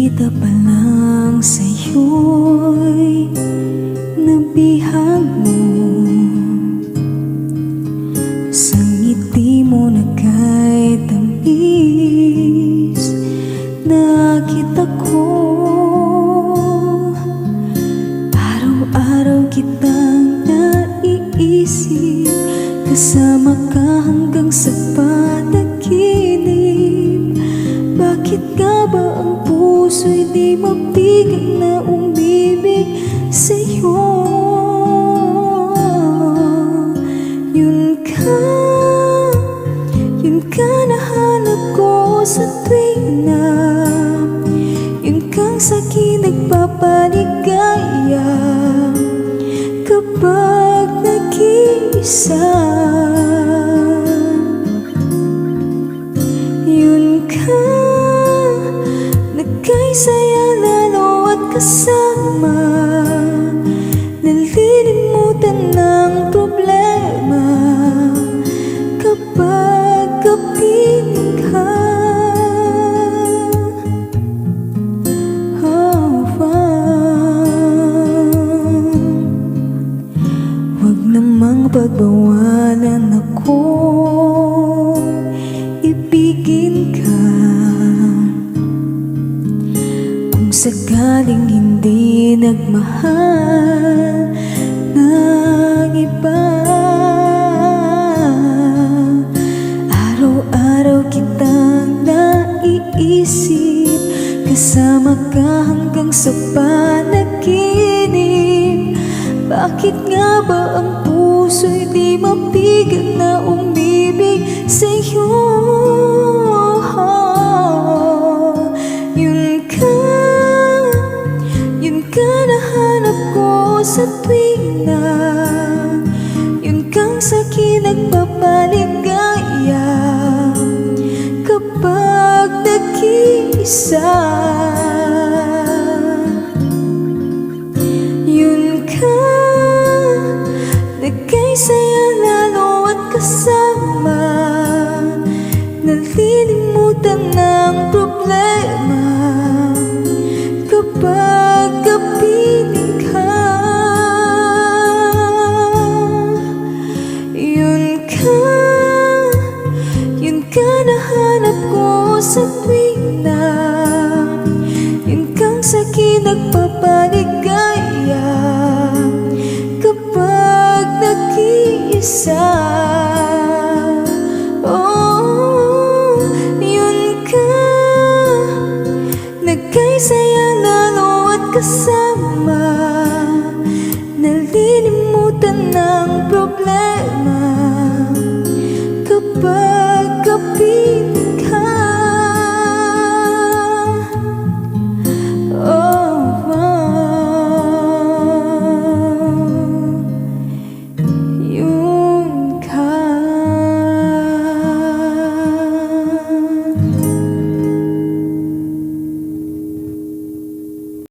Nakita pa lang sa'yo'y nabihag mo. Sa ngiti mo na kay tamis, nakita ko. Araw-araw kitang naiisip, kasama ka hanggang sa panaginip. Bakit nga ba ang puso'y di mapigil na umibig sa'yo? Yun ka nahanap ko sa tuwing na yun kang sa'kin nagpapaligaya kapag nag-iisa. Yun ka nagkaisaya lalo at kasama, nalilimutan ng problema kapag kapiling ka. Huwag namang pagbawalan ako, ibigin ka. Kung sakaling hindi nagmahal ng iba, araw-araw kitang naiisip, kasama ka hanggang sa panaginip. Bakit nga ba ang puso'y di mapigil na umibig sa'yo? Yun ka nahanap ko sa tuwing na yun kang sa'kin nagpapaligaya kapag nag-iisa. Yun ka nagkaisaya lalo at kasama, nalilimutan ng problema kapag kapiling ka. Yun ka nahanap ko sa tuwing na yun kang sa'kin nagpapaligaya kapag nag-iisa. Oh, yun ka nagkaisaya lalo at kasama, nalilimutan ng problema